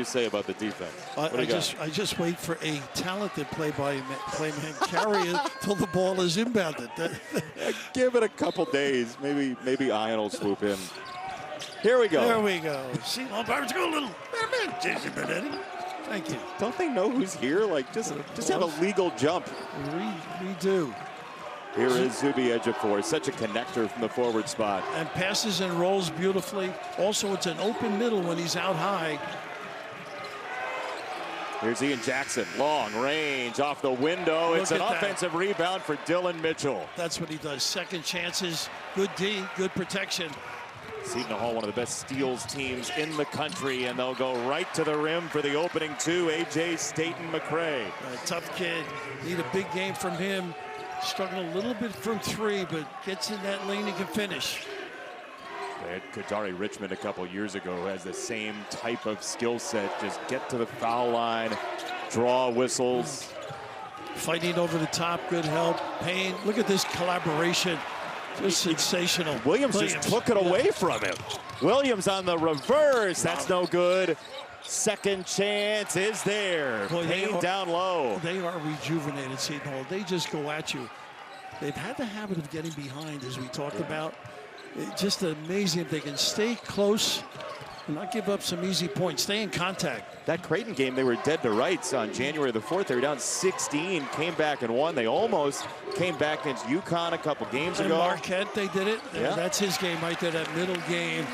you say about the defense? I just wait for a talented playman carry it till the ball is inbounded. Give it a couple days. Maybe Ian will swoop in. Here we go. There we go. See, Pirates go a little. Jason Benetti. Thank you. Don't they know who's here? Like, just have a legal jump. We do. Here is Zuby Ejiofor, such a connector from the forward spot. And passes and rolls beautifully. Also, it's an open middle when he's out high. Here's Ian Jackson, long range off the window. It's an offensive rebound for Dillon Mitchell. That's what he does. Second chances, good D, good protection. Seton Hall, one of the best steals teams in the country, and they'll go right to the rim for the opening two. A.J. Seton McCray. A tough kid. Need a big game from him. Struggling a little bit from three, but gets in that lane and can finish. They had Kadari Richmond a couple years ago who has the same type of skill set. Just get to the foul line, draw whistles. Fighting over the top, good help. Payne, look at this collaboration. Just sensational. Williams just took it away from him. Williams on the reverse. That's no good. Second chance is there. Payne down low. They are rejuvenated, Seton Hall. They just go at you. They've had the habit of getting behind, as we talked about. It's just amazing if they can stay close and not give up some easy points. Stay in contact. That Creighton game, they were dead to rights on January the 4th. They were down 16, came back and won. They almost came back against UConn a couple games ago. Marquette, they did it. Yeah. That's his game right there, that middle game.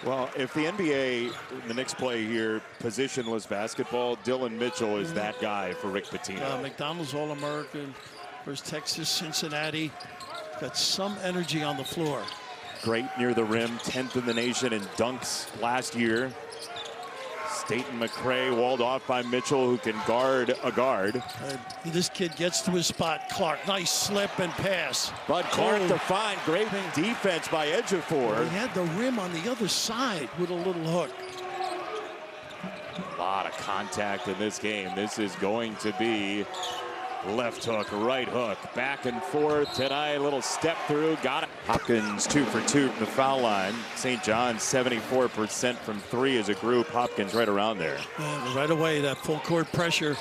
Well, if the NBA, the next play here, positionless basketball, Dillon Mitchell is that guy for Rick Pitino. McDonald's All-American versus Texas, Cincinnati. Got some energy on the floor. Great near the rim, 10th in the nation in dunks last year. Seton McCray walled off by Mitchell, who can guard a guard. This kid gets to his spot. Clark, nice slip and pass. Bud Clark to find. Great defense by Ejiofor. He had the rim on the other side with a little hook. A lot of contact in this game. This is going to be left hook, right hook, back and forth tonight. A little step through, got it. Hopkins 2 for 2 from the foul line. St. John's 74% from three as a group. Hopkins right around there. And right away, that full court pressure.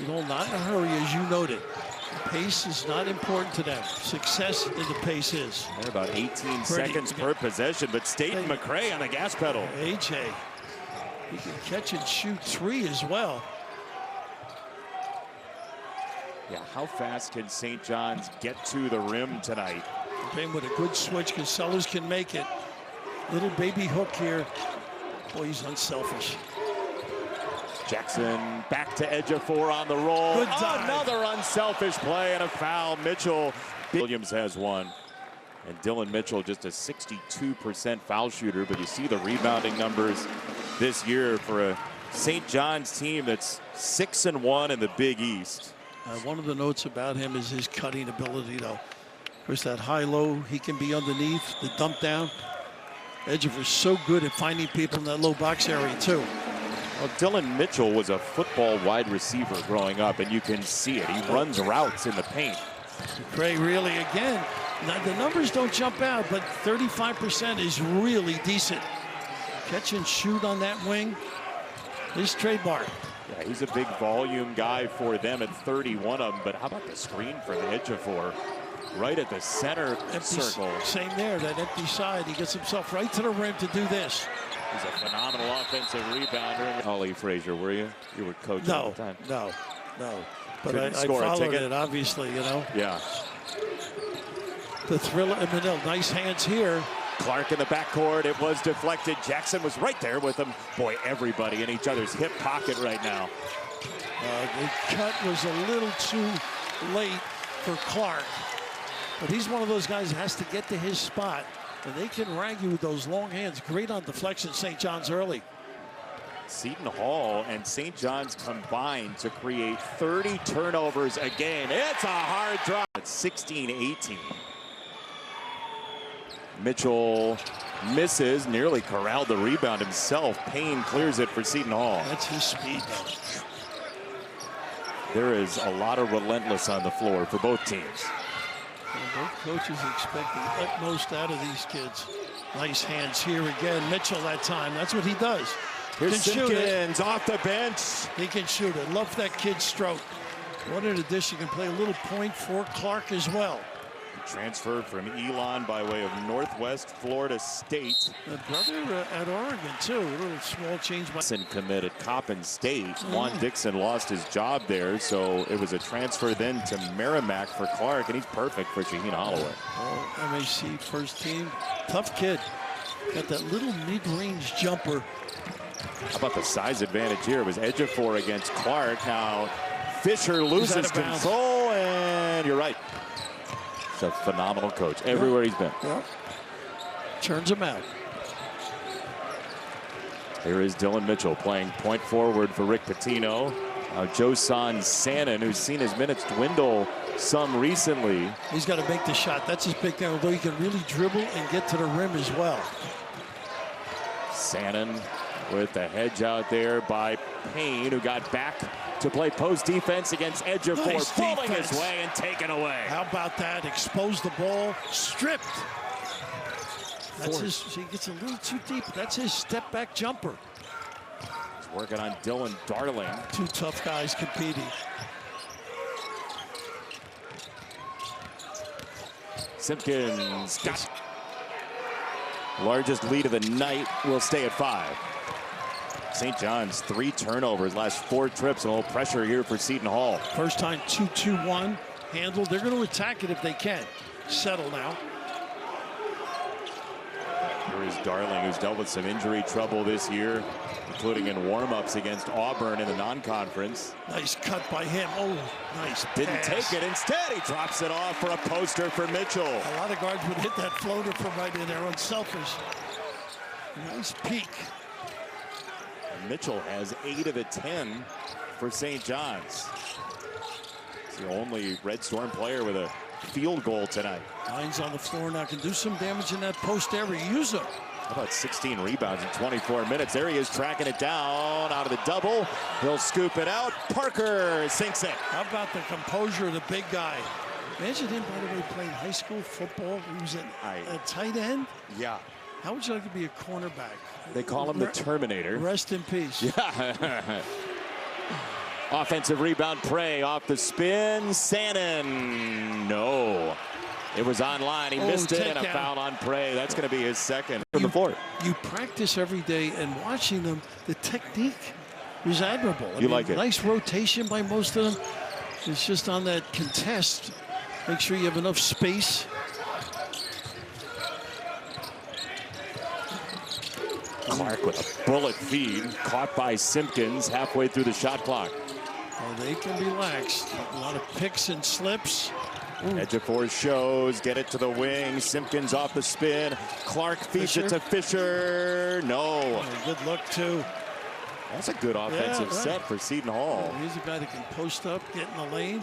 You know, not in a hurry, as you noted. The pace is not important to them. Success in the pace is. They're about 18 seconds per possession, but Seton McCray on the gas pedal. AJ, he can catch and shoot three as well. Yeah, how fast can St. John's get to the rim tonight? Payne with a good switch, because Sellers can make it. Little baby hook here. Boy, he's unselfish. Jackson back to Ejiofor on the roll. Good dive. Another unselfish play and a foul. Mitchell. Williams has one. And Dillon Mitchell just a 62% foul shooter, but you see the rebounding numbers this year for a St. John's team that's 6-1 in the Big East. One of the notes about him is his cutting ability, though. Of course, that high-low, he can be underneath, the dump down. Ejiofor's so good at finding people in that low box area, too. Well, Dillon Mitchell was a football wide receiver growing up, and you can see it. He runs routes in the paint. McCray really, again, now the numbers don't jump out, but 35% is really decent. Catch and shoot on that wing, his trademark. Yeah, he's a big volume guy for them at 31 of them, but how about the screen from Ejiofor? Right at the center circle. Same there, that empty side. He gets himself right to the rim to do this. He's a phenomenal offensive rebounder. Ollie Frazier, were you? You were coaching at the time. No. But I followed it, obviously, you know. Yeah. The thriller, nice hands here. Clark in the backcourt. It was deflected. Jackson was right there with him. Boy, everybody in each other's hip pocket right now. The cut was a little too late for Clark. But he's one of those guys that has to get to his spot. And they can rag you with those long hands. Great on deflection, St. John's early. Seton Hall and St. John's combined to create 30 turnovers a game. It's a hard drop. It's 16-18. Mitchell misses, nearly corralled the rebound himself. Payne clears it for Seton Hall. That's his speed, though. There is a lot of relentless on the floor for both teams. And both coaches expect the utmost out of these kids. Nice hands here again. Mitchell that time. That's what he does. Here's Can shoot it. Simpkins off the bench. He can shoot it. Love that kid's stroke. What an addition. Can play a little point for Clark as well. Transferred from Elon by way of Northwest Florida State. A brother at Oregon, too. A little small change. Dixon committed Coppin State. Juan Dixon lost his job there, so it was a transfer then to Merrimack for Clark, and he's perfect for Shaheen Holloway. Oh, MAC first team. Tough kid. Got that little mid-range jumper. How about the size advantage here? It was Ejiofor against Clark. Now Fisher loses control, and you're right. He's a phenomenal coach everywhere he's been. Yep. Turns him out. Here is Dillon Mitchell playing point forward for Rick Pitino. Josan Sannon, who's seen his minutes dwindle some recently. He's got to make the shot. That's his big thing, although he can really dribble and get to the rim as well. Sannon with the hedge out there by Payne, who got back to play post defense against Ejiofor, Nice falling defense. his way and taken away. How about that? Expose the ball, stripped. That's his, he gets a little too deep. That's his step back jumper. He's working on Dylan Darling. Two tough guys competing. Simpkins got largest lead of the night, will stay at 5. St. John's 3 turnovers, last 4 trips, and a little pressure here for Seton Hall. First time 2-2-1 handled. They're going to attack it if they can. Settle now. Here is Darling, who's dealt with some injury trouble this year, including in warm-ups against Auburn in the non-conference. Nice cut by him. Oh, nice Didn't pass. take it. Instead, he drops it off for a poster for Mitchell. A lot of guards would hit that floater from right in there, unselfish. Nice peek. Mitchell has 8 of the 10 for St. John's. He's the only Red Storm player with a field goal tonight. Hines on the floor now, can do some damage in that post area. Use him. How about 16 rebounds in 24 minutes? There he is, tracking it down out of the double. He'll scoop it out. Parker sinks it. How about the composure of the big guy? Imagine him, by the way, playing high school football. He was a tight end. Yeah. How would you like to be a cornerback? They call him the Terminator. Rest in peace. Yeah. Offensive rebound, Prey off the spin. Sannon, no. It was online. He missed it, and a foul on Prey. That's going to be his second from the floor. You practice every day, and watching them, the technique is admirable. You like it? Nice rotation by most of them. It's just on that contest. Make sure you have enough space. Clark with a bullet feed, caught by Simpkins halfway through the shot clock. Well, they can relax. A lot of picks and slips. Ejiofor shows, get it to the wing. Simpkins off the spin. Clark feeds it to Fisher. No. Oh, good look, too. That's a good offensive set for Seton Hall. He's a guy that can post up, get in the lane.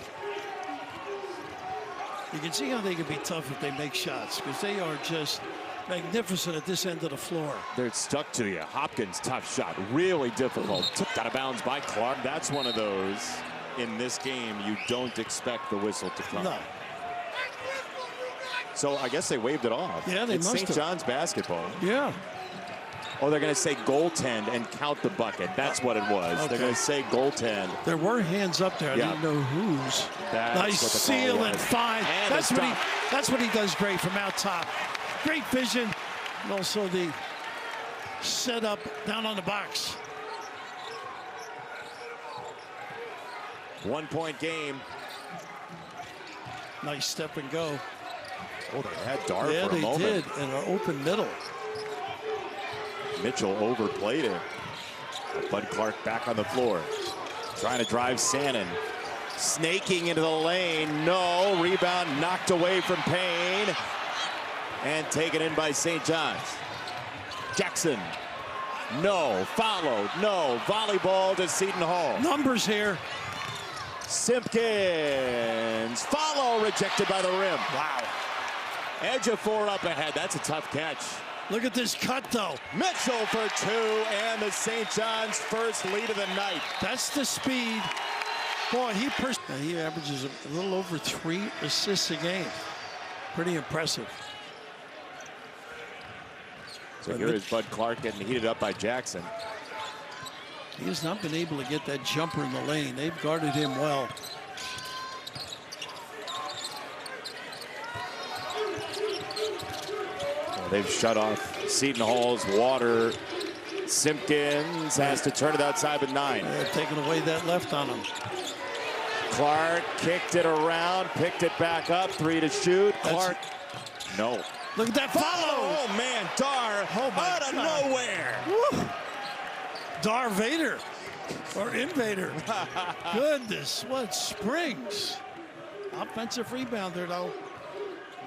You can see how they can be tough if they make shots, because they are just magnificent at this end of the floor. They're stuck to you. Hopkins, tough shot, really difficult. Tipped out of bounds by Clark. That's one of those in this game you don't expect the whistle to come. No. So I guess they waved it off. Yeah, they it's must St. have. John's basketball. Yeah. Oh, they're going to say goaltend and count the bucket. That's what it was. Okay. They're going to say goaltend. There were hands up there. I didn't know whose. That's nice what the seal call and was. 5. And That's what he does great from out top. Great vision, and also the setup down on the box. 1 point game. Nice step and go. Oh, they had Dar Yeah, for a moment. they did, in an open middle. Mitchell overplayed it. Bud Clark back on the floor. Trying to drive Sannon. Snaking into the lane. No. Rebound knocked away from Payne. And taken in by St. John's. Jackson. No. Followed. No. Volleyball to Seton Hall. Numbers here. Simpkins. Follow rejected by the rim. Wow. Ejiofor up ahead. That's a tough catch. Look at this cut, though. Mitchell for 2, and the St. John's first lead of the night. That's the speed. Boy, he averages a little over 3 assists a game. Pretty impressive. So here is Bud Clark getting heated up by Jackson. He has not been able to get that jumper in the lane. They've guarded him well. Well, they've shut off Seton Hall's water. Simpkins has to turn it outside with 9. They're taking away that left on him. Clark kicked it around, picked it back up, 3 to shoot. Clark, no. Look at that follow. Oh man, Dar out of nowhere. Woo. Dar Vader or Invader. Goodness, what springs. Offensive rebounder though.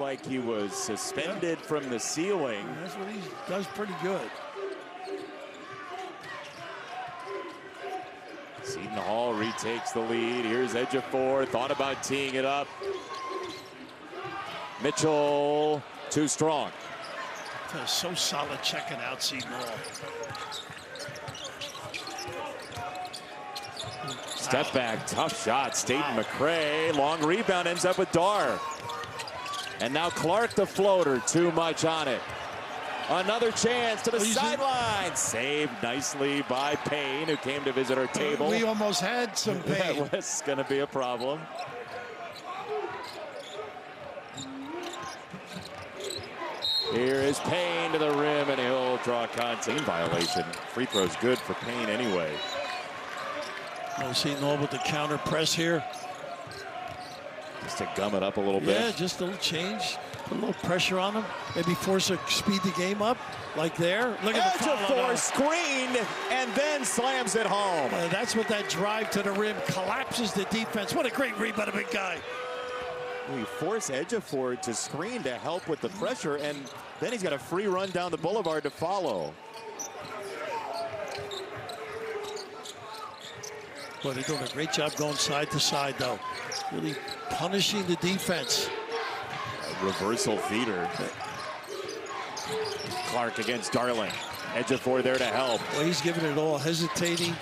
Like he was suspended from the ceiling. That's what he does pretty good. Seton Hall retakes the lead. Here's Ejiofor, thought about teeing it up. Mitchell, too strong. That's so solid checking out Seton Hall. Step back, tough shot. Staten McCray, long rebound, ends up with Dar. And now Clark the floater, too much on it. Another chance to the sideline. Saved nicely by Payne, who came to visit our table. We almost had some Payne. That was going to be a problem. Here is Payne to the rim, and he'll draw a contact violation. Free throw's good for Payne anyway. Seton Hall with the counter press here. Just to gum it up a little bit. Yeah, just a little change. Put a little pressure on him. Maybe force a speed the game up, like there. Look at the Ejiofor screened and then slams it home. That's what that drive to the rim collapses the defense. What a great read by the big guy. We force Ejiofor to screen to help with the pressure, and then he's got a free run down the boulevard to follow. Boy, they're doing a great job going side to side, though. Really punishing the defense. A reversal feeder. Clark against Darling. Ejiofor there to help. Well, he's giving it all, hesitating.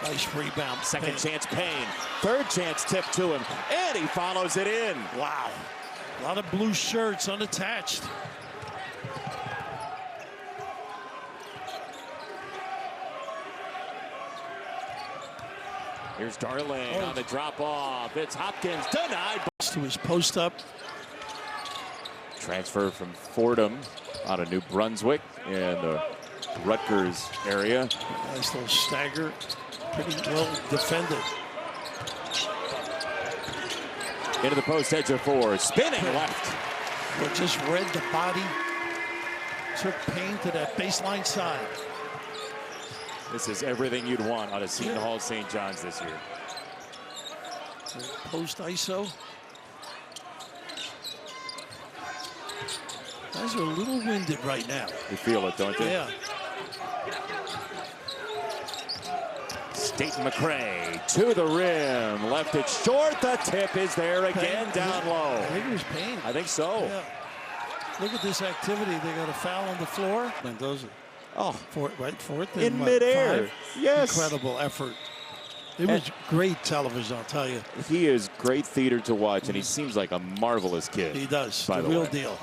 Nice rebound. Second chance, Payne. Third chance tip to him, and he follows it in. Wow. A lot of blue shirts unattached. Here's Darling on the drop off. It's Hopkins denied. To his post up. Transfer from Fordham out of New Brunswick in the Rutgers area. Nice little stagger. Pretty well defended. Into the post, Ejiofor, spinning left. Well, just read the body. Took Payne to that baseline side. This is everything you'd want out of Seton Hall St. John's this year. Post ISO. Guys are a little winded right now. You feel it, don't you? Yeah. Staten McCray to the rim. Left it short. The tip is there again, Payne, down low. I think it was Payne. I think so. Yeah. Look at this activity. They got a foul on the floor. Mendoza. Oh, Fourth. In midair. 5. Yes. Incredible effort. It was great television, I'll tell you. He is great theater to watch, and he seems like a marvelous kid. He does. By the real way. deal.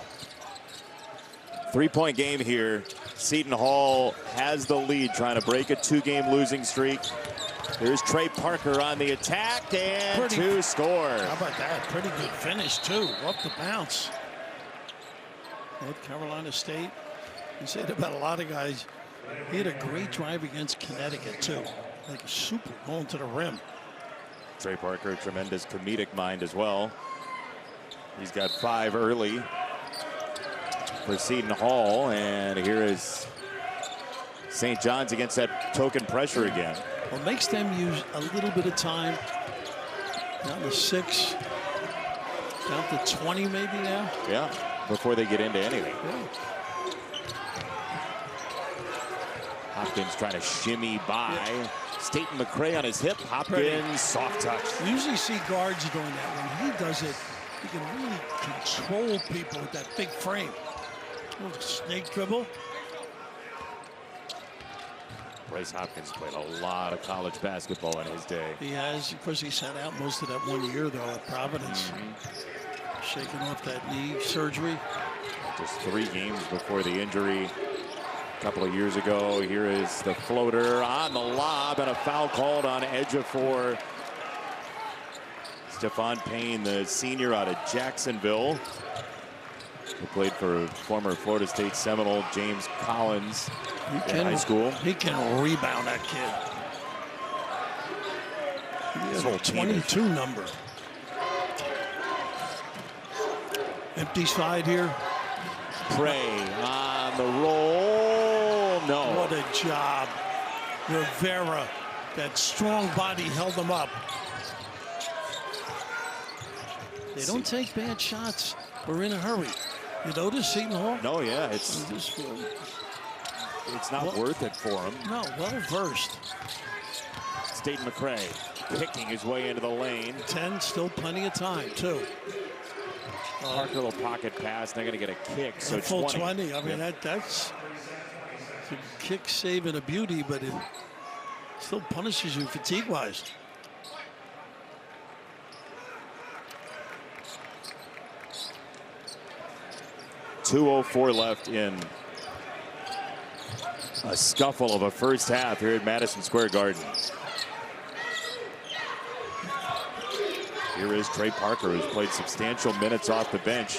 3-point game here. Seton Hall has the lead, trying to break a 2-game losing streak. There's Trey Parker on the attack, and 2 score. How about that? Pretty good finish, too. Up the bounce. North Carolina State. You say it about a lot of guys. He had a great drive against Connecticut, too. Like a super going to the rim. Trey Parker, a tremendous comedic mind as well. He's got 5 early for Seton Hall, and here is St. John's against that token pressure again. Well, makes them use a little bit of time. Down to 6. Down to 20 maybe now. Yeah, before they get into anything. Yeah. Hopkins trying to shimmy by. Staten McCray on his hip. Hopkins, soft touch. We usually see guards doing that. When he does it, he can really control people with that big frame. Little snake dribble. Bryce Hopkins played a lot of college basketball in his day. He has. Of course, he sat out most of that 1 year, though, at Providence. Shaking off that knee surgery. Just 3 games before the injury. a couple of years ago. Here is the floater on the lob, and a foul called on Ejiofor. Stephon Payne, the senior out of Jacksonville, who played for former Florida State Seminole James Collins in high school. He can rebound, that kid. He has a 22 number. Empty side here. Prey on the roll. No. What a job. Rivera, that strong body held him up. They don't take bad shots. We're in a hurry. You notice Seton Hall? No, yeah, it's not worth it for him. No, well versed. Seton McCray picking his way into the lane. 10, still plenty of time, too. Parker, little pocket pass. They're going to get a kick. So full 20. I mean, that's a kick save and a beauty, but it still punishes you fatigue-wise. .204 left in a scuffle of a first half here at Madison Square Garden. Here is Trey Parker, who's played substantial minutes off the bench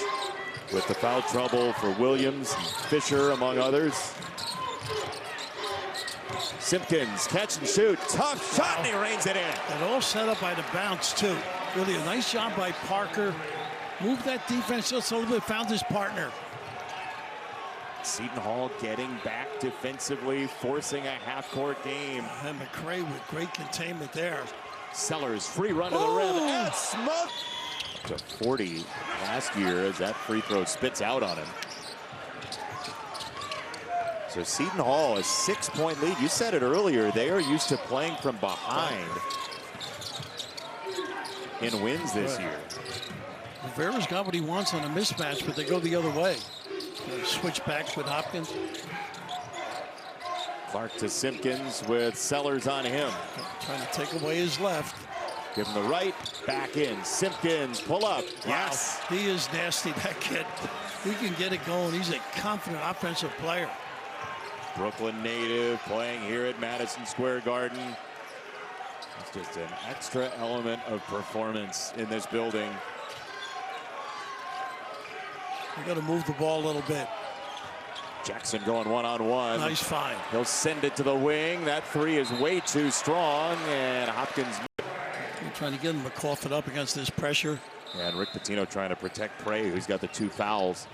with the foul trouble for Williams and Fisher, among others. Simpkins, catch and shoot. Tough shot, and he reins it in. And all set up by the bounce, too. Really a nice job by Parker. Moved that defense just a little bit, found his partner. Seton Hall getting back defensively, forcing a half-court game. And McCray with great containment there. Sellers, free run to the rim, and smoke. To 40 last year as that free throw spits out on him. So Seton Hall, a 6-point lead. You said it earlier, they are used to playing from behind in wins this year. Rivera's got what he wants on a mismatch, but they go the other way. Switch back with Hopkins. Clark to Simpkins with Sellers on him. Trying to take away his left. Give him the right, back in. Simpkins, pull up. Wow. Yes. He is nasty, that kid. He can get it going. He's a confident offensive player. Brooklyn native playing here at Madison Square Garden. It's just an extra element of performance in this building. We got to move the ball a little bit. Jackson going one-on-one. Nice find. He'll send it to the wing. That three is way too strong, and Hopkins. We're trying to get him to cough it up against this pressure. And Rick Pitino trying to protect Prey, who's got the 2 fouls.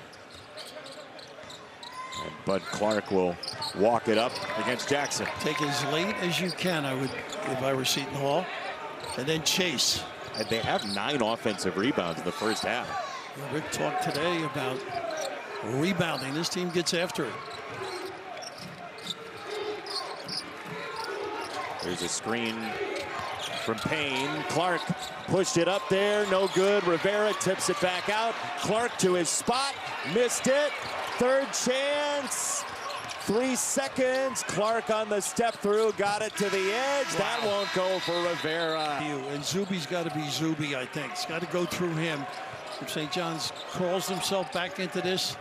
And Bud Clark will walk it up against Jackson. Take it as late as you can, I would, if I were Seton Hall. And then chase. And they have 9 offensive rebounds in the first half. Rick talked today about rebounding. This team gets after it. There's a screen from Payne. Clark pushed it up there. No good. Rivera tips it back out. Clark to his spot. Missed it. Third chance. 3 seconds. Clark on the step through. Got it to the edge. Wow. That won't go for Rivera. And Zuby's got to be Zuby, I think. It's got to go through him. If St. John's crawls himself back into this.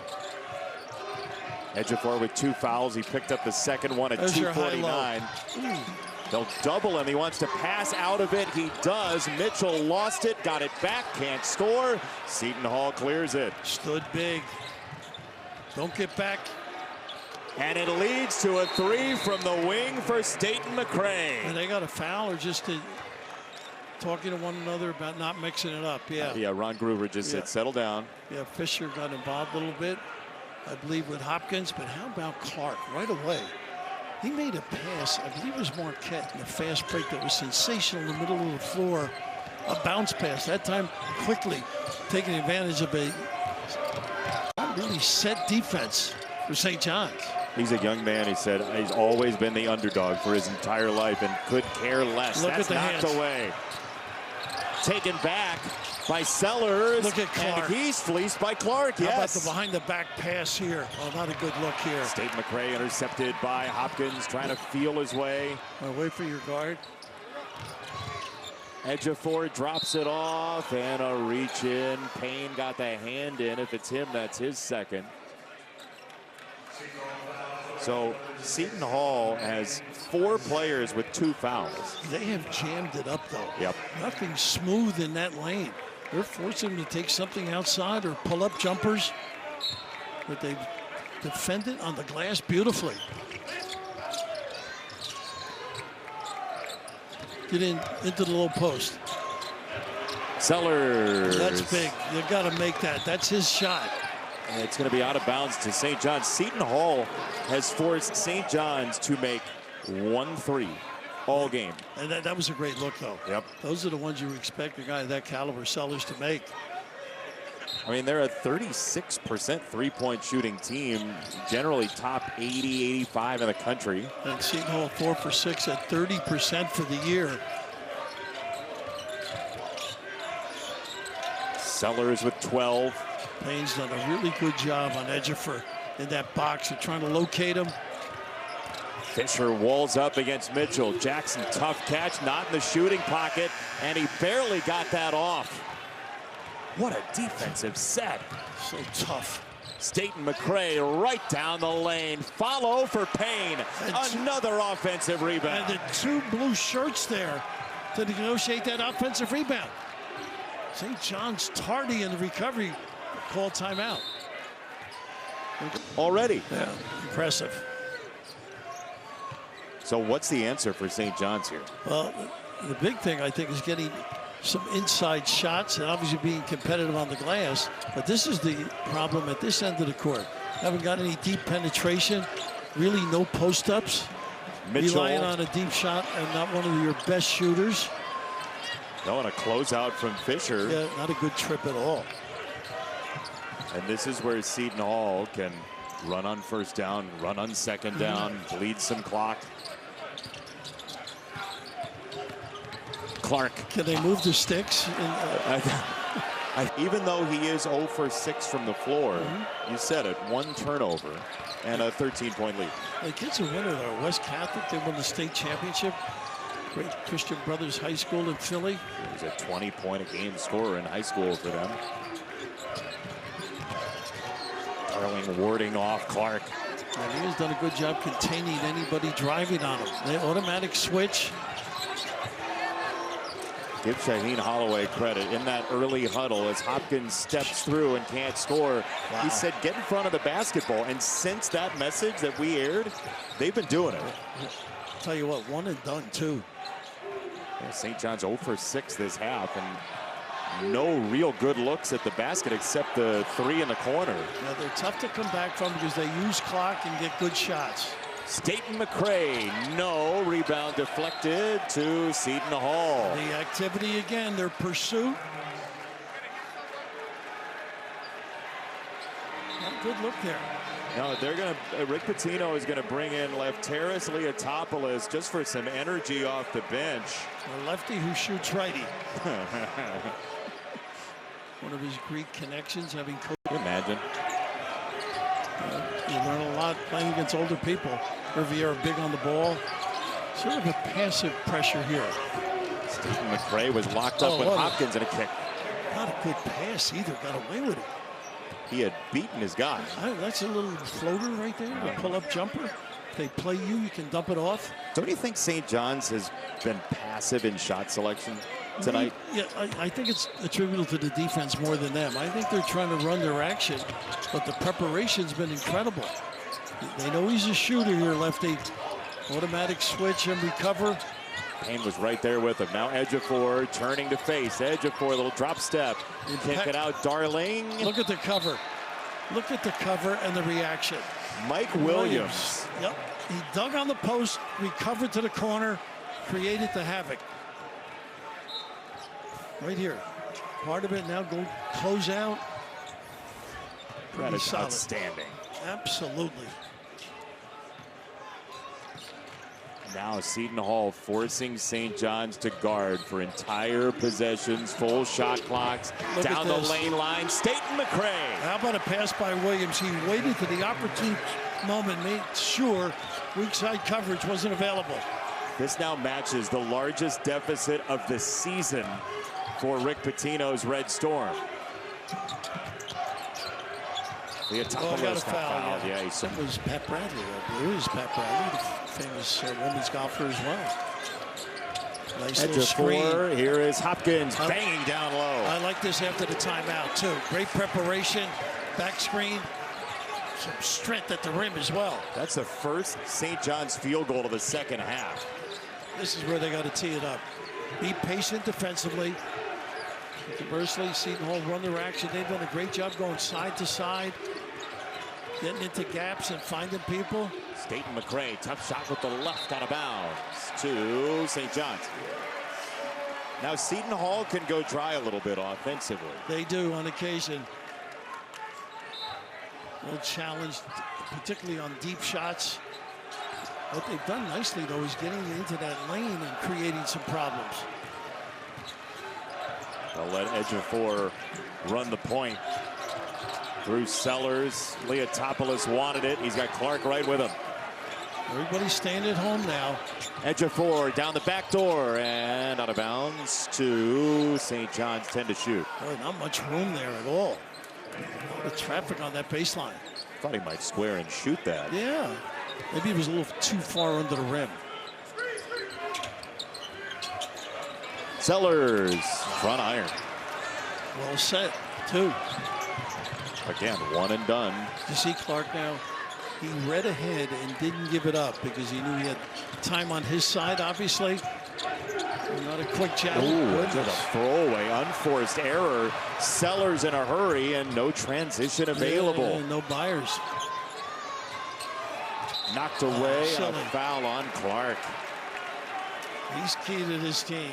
Ejiofor with 2 fouls. He picked up the second one at 2:49. They'll double him. He wants to pass out of it. He does. Mitchell lost it. Got it back. Can't score. Seton Hall clears it. Stood big. Don't get back. And it leads to a 3 from the wing for Seton McCray. And they got a foul or just talking to one another about not mixing it up. Yeah, Ron Groover just said, settle down. Yeah, Fisher got involved a little bit, I believe, with Hopkins. But how about Clark right away? He made a pass, I believe it was Marquette, in a fast break that was sensational in the middle of the floor. A bounce pass, that time quickly taking advantage of a not really set defense for St. John's. He's a young man, he said. He's always been the underdog for his entire life and could care less. Look That's at the knocked hands. Away. Taken back by Sellers. Look at Clark. And he's fleeced by Clark, How yes. about the behind-the-back pass here? Oh, not a good look here. Seton McCray intercepted by Hopkins, trying to feel his way. Wait for your guard. Ejiofor drops it off, and a reach in. Payne got the hand in. If it's him, that's his second. So Seton Hall has 4 players with 2 fouls. They have jammed it up, though. Yep. Nothing smooth in that lane. They're forcing them to take something outside or pull up jumpers. But they've defended on the glass beautifully. Get into the low post. Sellers. That's big. You've got to make that. That's his shot. And it's going to be out of bounds to St. John's. Seton Hall has forced St. John's to make 1 3 all game. And that was a great look, though. Yep. Those are the ones you expect a guy of that caliber, Sellers, to make. I mean, they're a 36% three-point shooting team, generally top 80, 85 in the country. And Seton Hall 4 for 6 at 30% for the year. Sellers with 12. Payne's done a really good job on Ejiofor in that box. They're trying to locate him. Fisher walls up against Mitchell. Jackson, tough catch, not in the shooting pocket, and he barely got that off. What a defensive set. So tough. Seton McCray right down the lane. Follow for Payne. Another offensive rebound. And the 2 blue shirts there to negotiate that offensive rebound. St. John's tardy in the recovery. Call timeout. Already. Yeah, impressive. So what's the answer for St. John's here? Well, the big thing, I think, is getting some inside shots and obviously being competitive on the glass. But this is the problem at this end of the court. Haven't got any deep penetration, really no post-ups. Relying on a deep shot and not one of your best shooters. No, and a closeout from Fisher. Yeah, not a good trip at all. And this is where Seton Hall can run on first down, run on second down, bleed some clock. Clark. Can they move the sticks? Even though he is 0 for 6 from the floor, you said it, 1 turnover and a 13-point lead. The kid's a winner, though. West Catholic, they won the state championship. Great Christian Brothers High School in Philly. He was a 20-point-a-game scorer in high school for them. Darling warding off Clark. And he has done a good job containing anybody driving on him. They automatic switch. Give Shaheen Holloway credit in that early huddle as Hopkins steps through and can't score. Wow. He said, get in front of the basketball. And since that message that we aired, they've been doing it. I'll tell you what, 1 and done, too. Yeah, St. John's 0 for 6 this half, and no real good looks at the basket except the 3 in the corner. Yeah, they're tough to come back from because they use clock and get good shots. Seton McCray, no. Rebound deflected to Seton Hall. The activity again, their pursuit. Not a good look there. No, they're going to, Rick Pitino is going to bring in Lefteris Leotopoulos just for some energy off the bench. A lefty who shoots righty. One of his Greek connections, having coached. Can you imagine? You learn a lot playing against older people. Riviera big on the ball. Sort of a passive pressure here. Seton McCray was locked up with Hopkins and a kick. Not a good pass either. Got away with it. He had beaten his guy. That's a little floater right there. A pull-up jumper. If they play you, you can dump it off. Don't you think St. John's has been passive in shot selection tonight? Yeah, I think it's attributable to the defense more than them. I think they're trying to run their action, but the preparation's been incredible. They know he's a shooter here, lefty. Automatic switch and recover. Payne was right there with him. Now Ejiofor turning to face. Ejiofor, a little drop step. Kick it out, Darling. Look at the cover. Look at the cover and the reaction. Mike Williams. Yep. He dug on the post, recovered to the corner, created the havoc. Right here. Part of it now, go close out. That is solid. outstanding. Absolutely. Now Seton Hall forcing St. John's to guard for entire possessions, full shot clocks, down the lane line. Seton McCray. How about a pass by Williams? He waited to the opportune moment, made sure weak side coverage wasn't available. This now matches the largest deficit of the season for Rick Pitino's Red Storm. Leotopoulos got a foul. fouled. Yeah, he's that was Pat Bradley. I believe it was Pat Bradley, the famous women's golfer as well. Nice little screen. Here is Hopkins banging down low. I like this after the timeout too. Great preparation, back screen, some strength at the rim as well. That's the first St. John's field goal of the second half. This is where they got to tee it up. Be patient defensively. Conversely, Seton Hall run their action. They've done a great job going side to side, getting into gaps and finding people. Seton McCray, tough shot with the left out of bounds to St. John's. Now Seton Hall can go dry a little bit offensively. They do on occasion. A little challenged, particularly on deep shots. What they've done nicely, though, is getting into that lane and creating some problems. They'll let Ejiofor run the point. Through Sellers. Leotopoulos wanted it. He's got Clark right with him. Everybody's staying at home now. Ejiofor down the back door and out of bounds to St. John's, 10 to shoot. Boy, not much room there at all. A lot of traffic on that baseline. Thought he might square and shoot that. Yeah. Maybe he was a little too far under the rim. Sellers, front iron. Well set, too. Again, one and done. You see Clark now? He read ahead and didn't give it up because he knew he had time on his side, obviously. Not a quick jab. Ooh, just a throwaway, unforced error. Sellers in a hurry and no transition available. Yeah, no buyers. Knocked away, a foul on Clark. He's key to this team.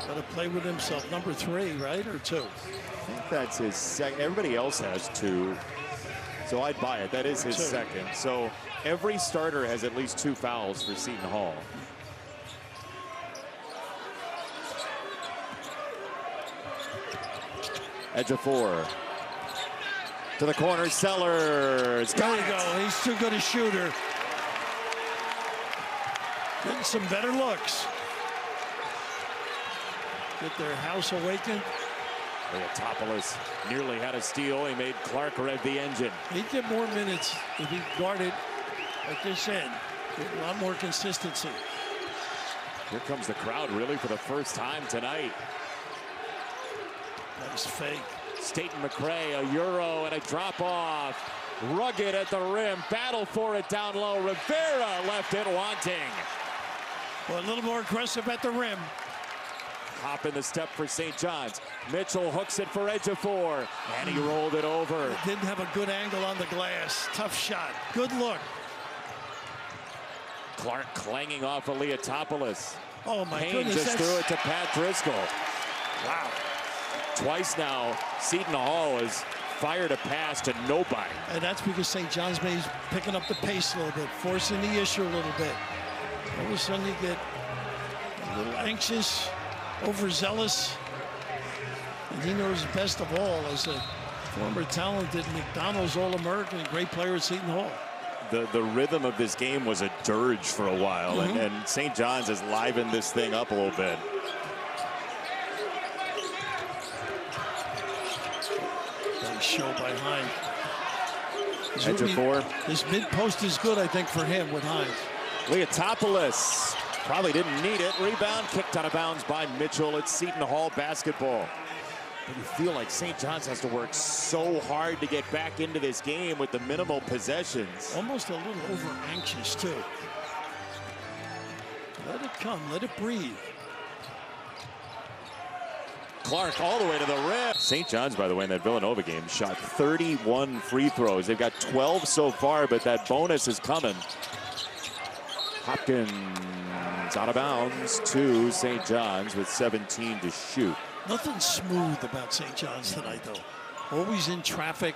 Got to play with himself. Number 3, right, or 2? I think that's his second. Everybody else has 2. So I'd buy it. That is his second. So every starter has at least 2 fouls for Seton Hall. Ejiofor to the corner. Sellers. There you go. He's too good a shooter. Getting some better looks. Get their house awakened. Leotopoulos nearly had a steal. He made Clark rev the engine. He'd get more minutes if he guarded at this end. Get a lot more consistency. Here comes the crowd really for the first time tonight. Nice fake. Seton McCray, a euro and a drop off. Rugged at the rim. Battle for it down low. Rivera left it wanting. Well, a little more aggressive at the rim. Hop in the step for St. John's. Mitchell hooks it for Ejiofor, and he rolled it over. Didn't have a good angle on the glass. Tough shot. Good look. Clark clanging off of Leotopoulos. Oh, my Payne goodness. just threw it to Pat Driscoll. Wow. Twice now, Seton Hall has fired a pass to nobody. And that's because St. John's Bay's picking up the pace a little bit, forcing the issue a little bit. All of a sudden you get a little anxious, overzealous. And he knows best of all as a former talented McDonald's All-American, great player at Seton Hall. The rhythm of this game was a dirge for a while, and St. John's has livened this thing up a little bit. Nice show by Hines. Ejiofor. This mid-post is good, I think, for him with Hines. Leotopoulos probably didn't need it. Rebound kicked out of bounds by Mitchell. It's Seton Hall basketball. But you feel like St. John's has to work so hard to get back into this game with the minimal possessions. Almost a little over-anxious, too. Let it come. Let it breathe. Clark all the way to the rim. St. John's, by the way, in that Villanova game, shot 31 free throws. They've got 12 so far, but that bonus is coming. Hopkins out of bounds to St. John's with 17 to shoot. Nothing smooth about St. John's tonight, though. Always in traffic.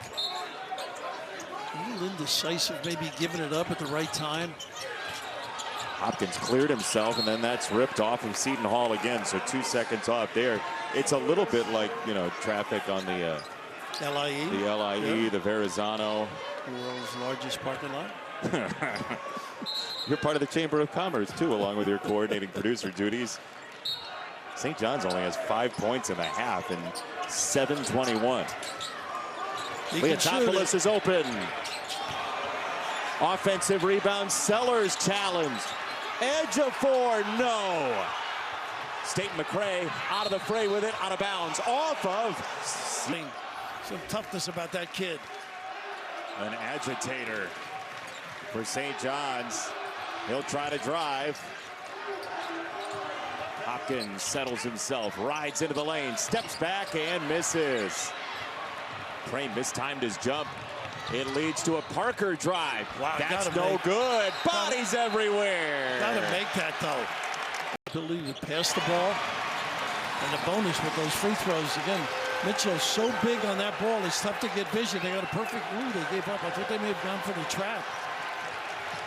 A little indecisive, maybe giving it up at the right time. Hopkins cleared himself, and then that's ripped off of Seton Hall again. So 2 seconds off there. It's a little bit like, you know, traffic on the LIE. The LIE, the Verrazano. The world's largest parking lot. You're part of the Chamber of Commerce, too, along with your coordinating producer duties. St. John's only has 5 points in the half and 7:21. Leotopoulos is open. Offensive rebound. Sellers challenged. Edge of 4. No. Seton McCray out of the fray with it. Out of bounds. Off of. Some toughness about that kid. An agitator for St. John's. He'll try to drive. Hopkins settles himself, rides into the lane, steps back and misses. Prey mistimed his jump. It leads to a Parker drive. Wow, that's no good. Bodies everywhere. Gotta make that though. Ability to pass the ball. And the bonus with those free throws. Again, Mitchell's so big on that ball, it's tough to get vision. They got a perfect rule. They gave up. I thought they may have gone for the trap.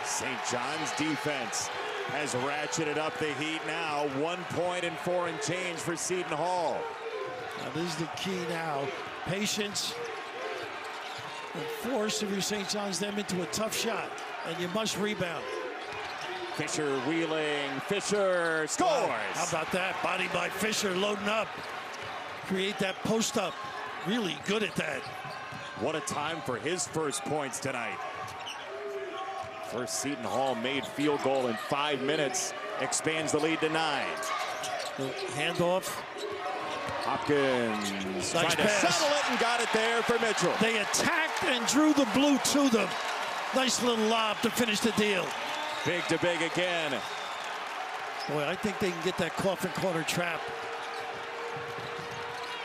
St. John's defense has ratcheted up the heat now. 1 point and 4 and change for Seton Hall. Now this is the key now. Patience. And force if you're St. John's them into a tough shot. And you must rebound. Fisher wheeling. Fisher scores. Wow. How about that? Body by Fisher loading up. Create that post up. Really good at that. What a time for his first points tonight. First Seton Hall made field goal in 5 minutes. Expands the lead to 9. The handoff. Hopkins trying to settle it and got it there for Mitchell. They attacked and drew the blue to them. Nice little lob to finish the deal. Big to big again. Boy, I think they can get that coffin corner trap.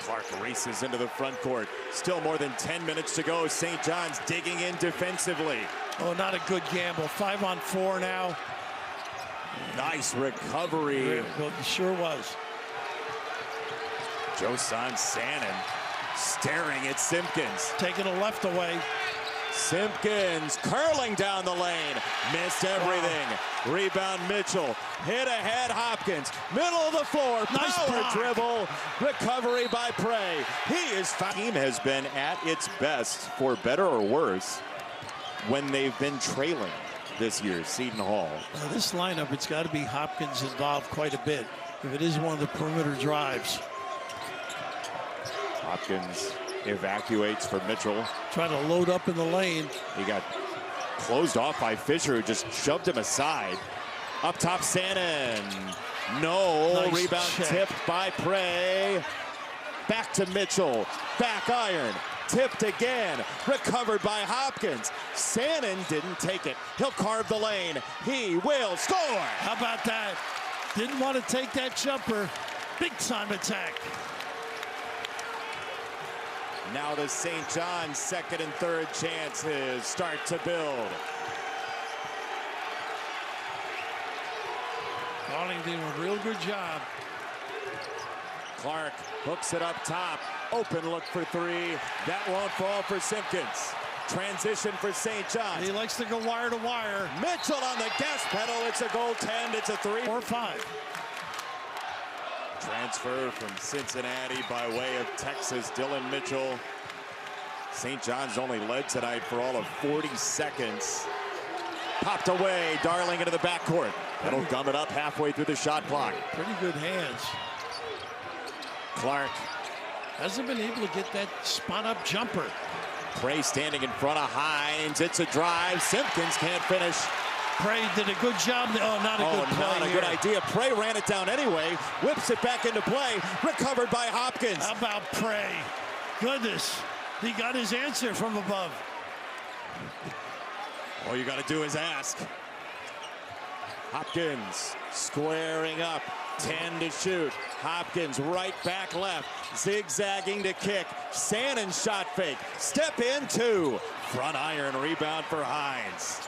Clark races into the front court. Still more than 10 minutes to go. St. John's digging in defensively. Oh, not a good gamble. 5 on 4 now. Nice recovery. Well, it sure was. Josan Sannon staring at Simpkins. Taking a left away. Simpkins curling down the lane. Missed everything. Wow. Rebound Mitchell. Hit ahead Hopkins. Middle of the floor. Nice power block. dribble. Recovery by Prey. Team has been at its best, for better or worse, when they've been trailing this year, Seton Hall. This lineup, it's got to be Hopkins involved quite a bit if it is one of the perimeter drives. Hopkins evacuates for Mitchell. Trying to load up in the lane. He got closed off by Fisher, who just shoved him aside. Up top, Sannon. No. Nice Rebound check. tipped by Prey. Back to Mitchell. Back iron. Tipped again. Recovered by Hopkins. Sannon didn't take it. He'll carve the lane. He will score. How about that? Didn't want to take that jumper. Big time attack. Now the St. John's second and third chances start to build. Arlington doing a real good job. Clark hooks it up top. Open look for 3. That won't fall for Simpkins. Transition for St. John's. He likes to go wire to wire. Mitchell on the gas pedal. It's a goaltend. It's a 3. 4 or 5. Transfer from Cincinnati by way of Texas. Dillon Mitchell. St. John's only led tonight for all of 40 seconds. Popped away. Darling into the backcourt. That'll gum it up halfway through the shot clock. Pretty good hands. Clark hasn't been able to get that spot-up jumper. Prey standing in front of Hines. It's a drive. Simpkins can't finish. Prey did a good job. Oh, not a good play. Not a good idea. Prey ran it down anyway. Whips it back into play. Recovered by Hopkins. How about Prey? Goodness. He got his answer from above. All you got to do is ask. Hopkins squaring up. 10 to shoot. Hopkins right back left. Zigzagging to kick. Sannon shot fake. Step in 2. Front iron rebound for Hines.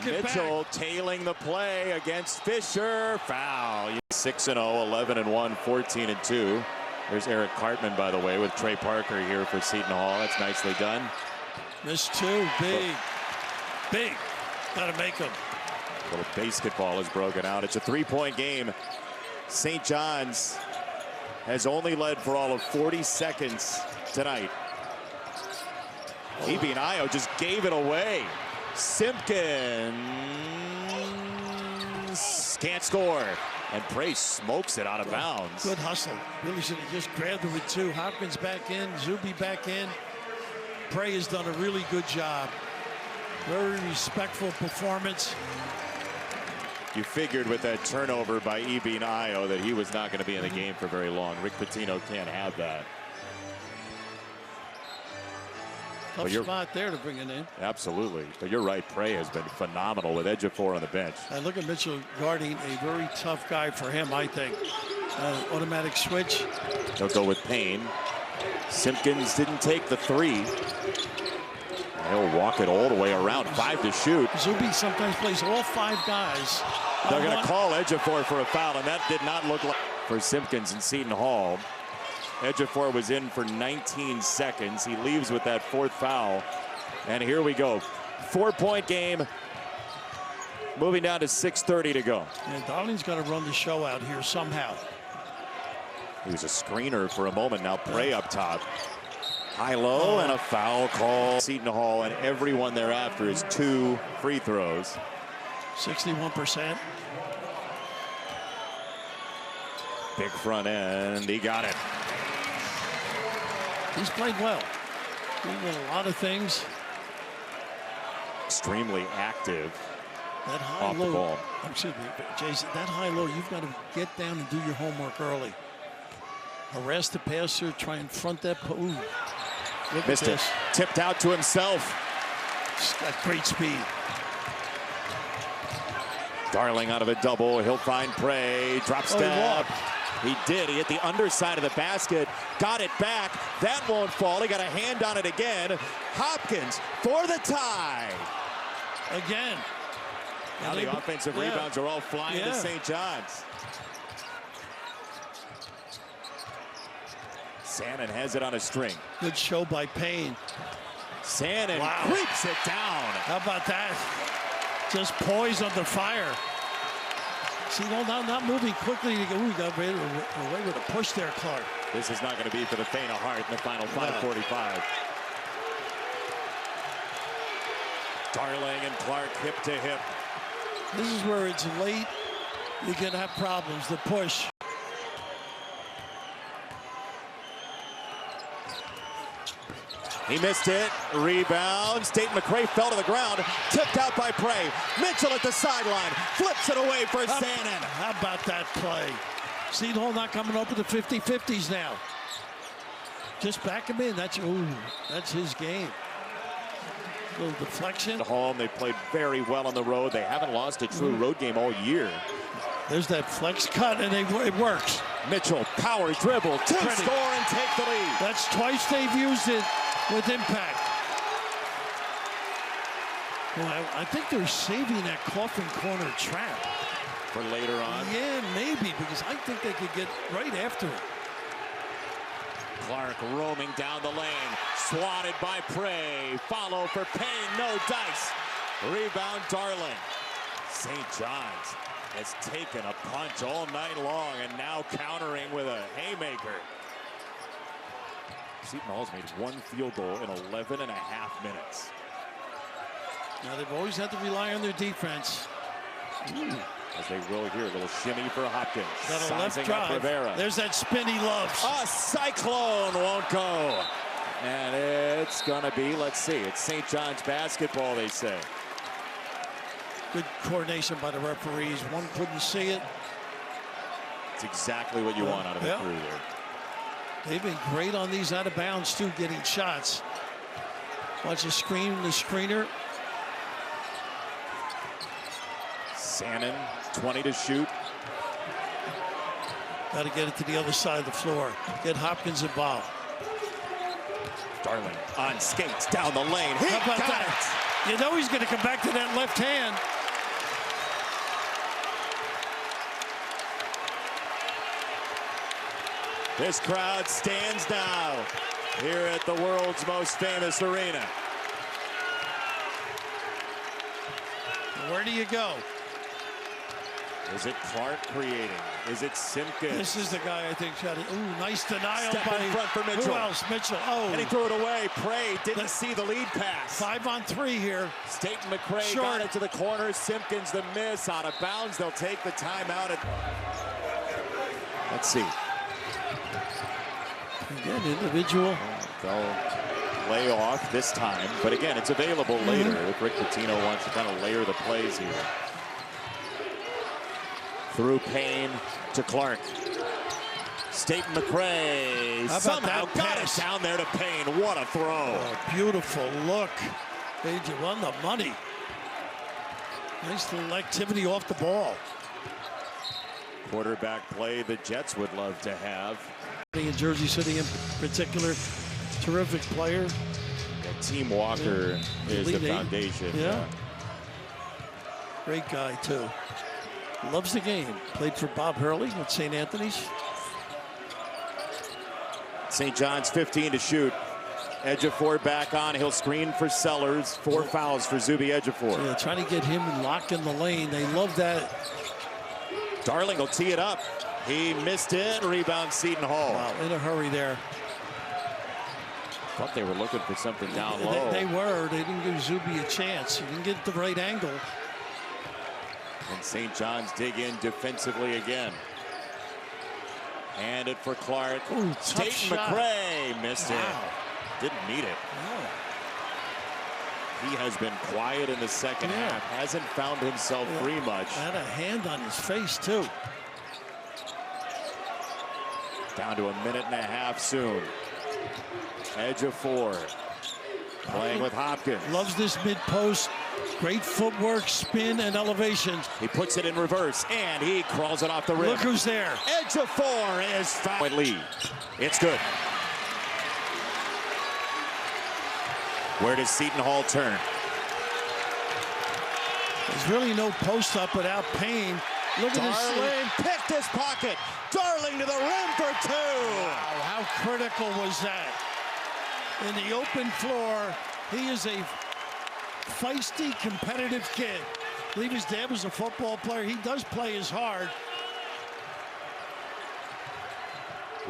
Mitchell tailing the play against Fisher. Foul. 6-0, 11-1, 14-2. There's Eric Cartman, by the way, with Trey Parker here for Seton Hall. That's nicely done. Missed 2. Big. Big. Got to make them. A little basketball has broken out. It's a 3-point game. St. John's has only led for all of 40 seconds tonight. Ibinayo just gave it away. Simpkins can't score. And Bray smokes it out of bounds. Good hustle. Really should have just grabbed it with two. Hopkins back in, Zuby back in. Bray has done a really good job. Very respectful performance. You figured with that turnover by Ibi Nayo that he was not going to be in the game for very long. Rick Pitino can't have that. Tough spot there to bring it in. Absolutely. But you're right. Bray has been phenomenal with Ejiofor on the bench. And look at Mitchell guarding a very tough guy for him, I think. Automatic switch. They'll go with Payne. Simpkins didn't take the three. He'll walk it all the way around. 5 to shoot. Zuby sometimes plays all 5 guys. They're going to call Ejiofor for a foul, and that did not look like for Simpkins and Seton Hall. Ejiofor was in for 19 seconds. He leaves with that 4th foul. And here we go. 4-point game. Moving down to 6:30 to go. And Darling's got to run the show out here somehow. He was a screener for a moment. Now Bray up top. High-low and a foul call. Seton Hall and everyone thereafter is 2 free throws. 61%. Big front end. He got it. He's played well. He's done a lot of things. Extremely active. That off the ball. Excuse me, Jason, that high-low, you've got to get down and do your homework early. Harass the passer, try and front that. Ooh. Look Missed at it. this. Tipped out to himself. He's got great speed. Darling out of a double. He'll find Bray. Drop step. He did. He hit the underside of the basket. Got it back. That won't fall. He got a hand on it again. Hopkins for the tie. Again. Now the offensive rebounds are all flying to St. John's. Seton has it on a string. Good show by Payne. Seton creeps it down. How about that? Just poised under fire. See, no, not moving quickly. Ooh, got away with a push there, Clark. This is not going to be for the faint of heart in the final 5:45. Darling and Clark hip to hip. This is where it's late. You can have problems. The push. He missed it. Rebound. Dayton McRae fell to the ground. Tipped out by Bray. Mitchell at the sideline. Flips it away for Seton. How about that play? Seton Hall not coming up with the 50-50s now. Just back him in. That's his game. A little deflection. At home, they played very well on the road. They haven't lost a true road game all year. There's that flex cut, and it works. Mitchell, power dribble to score and take the lead. That's twice they've used it with impact. Well, I think they're saving that coffin corner trap. For later on? Yeah, maybe, because I think they could get right after it. Clark roaming down the lane. Swatted by Bray. Follow for Payne. No dice. Rebound Darling. St. John's has taken a punch all night long and now countering with a haymaker. Seton Hall's made 1 field goal in 11 and a half minutes. Now they've always had to rely on their defense. As they will here, a little shimmy for Hopkins. Got a left drive. Rivera. There's that spin he loves. A cyclone won't go. And it's going to be, let's see, it's St. John's basketball, they say. Good coordination by the referees. One couldn't see it. It's exactly what you want out of the crew there. They've been great on these out of bounds, too, getting shots. Watch the screener. Seton, 20 to shoot. Got to get it to the other side of the floor. Get Hopkins involved. Darling on skates down the lane. He How about got that? You know he's going to come back to that left hand. This crowd stands now here at the world's most famous arena. Where do you go? Is it Clark creating? Is it Simpkins? This is the guy I think shot it. Ooh, nice denial Step by in front for Mitchell. Who else? Mitchell. Oh. And he threw it away. Prey didn't see the lead pass. 5-on-3 here. Seton McCray Short. got it to the corner. Simpkins the miss. Out of bounds. They'll take the timeout. Let's see. Again, individual. They'll lay off this time. But again, it's available later if Rick Pitino wants to kind of layer the plays here. Through Payne to Clark. Seton McCray somehow got it down there to Payne. What a throw. Oh, beautiful look. They won the money. Nice little activity off the ball. Quarterback play the Jets would love to have. In Jersey City in particular, terrific player. Yeah, Team Walker is the foundation. Yeah. Great guy, too. Loves the game. Played for Bob Hurley at St. Anthony's. St. John's 15 to shoot. Ejiofor back on. He'll screen for Sellers. 4 fouls for Zuby Ejiofor. Yeah, trying to get him locked in the lane. They love that. Darling will tee it up. He missed it. Rebound Seton Hall. Wow, in a hurry there. Thought they were looking for something down low. They were. They didn't give Zuby a chance. He didn't get the right angle. And St. John's dig in defensively again. And it for Clark. Ooh, Seton McCray missed it. Didn't need it. No. He has been quiet in the second half. Hasn't found himself free much. Had a hand on his face, too. Down to a minute and a half soon. Ejiofor playing with Hopkins. Loves this mid-post. Great footwork, spin, and elevation. He puts it in reverse, and he crawls it off the rim. Look who's there. Ejiofor is fouled. Lead. It's good. Where does Seton Hall turn? There's really no post up without Payne. Look at this. Darling picked his pocket. Darling to the rim for 2. Wow, how critical was that? In the open floor, he is a feisty, competitive kid. I believe his dad was a football player. He does play as hard.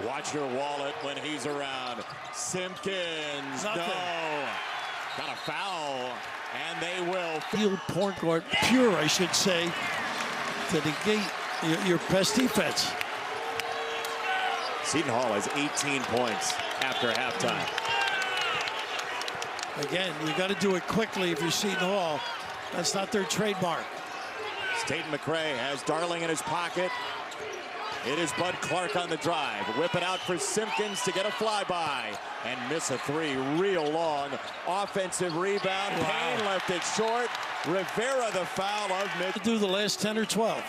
Watch your wallet when he's around. Simpkins, Nothing. no. Got a foul, and they will. Field point guard, pure, I should say, to negate your best defense. Seton Hall has 18 points after halftime. Again, you got to do it quickly if you're Seton Hall. That's not their trademark. Seton McCray has Darling in his pocket. It is Bud Clark on the drive. Whip it out for Simpkins to get a flyby and miss a 3. Real long offensive rebound. Wow. Payne left it short. Rivera the foul of Mitchell. Do the last 10 or 12.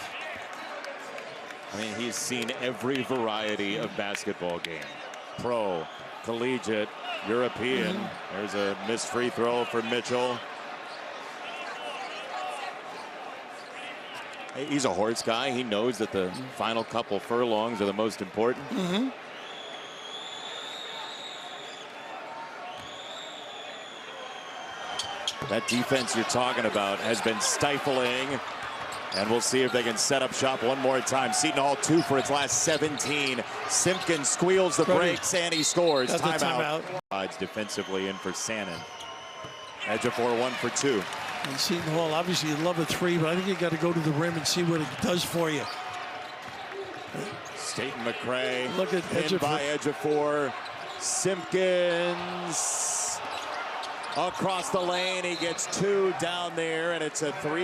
I mean, he's seen every variety of basketball game. Pro, collegiate, European. There's a missed free throw for Mitchell. He's a horse guy. He knows that the final couple furlongs are the most important. That defense you're talking about has been stifling. And we'll see if they can set up shop one more time. Seton Hall 2 for its last 17. Simpkins squeals the brakes and he scores. Timeout. Odds defensively in for Sannon. Ejiofor 1 for 2. And Seton Hall, obviously you love a 3, but I think you got to go to the rim and see what it does for you. Seton McCray. Look at Ejiofor. By Ejiofor. Simpkins across the lane. He gets 2 down there, and it's a 3.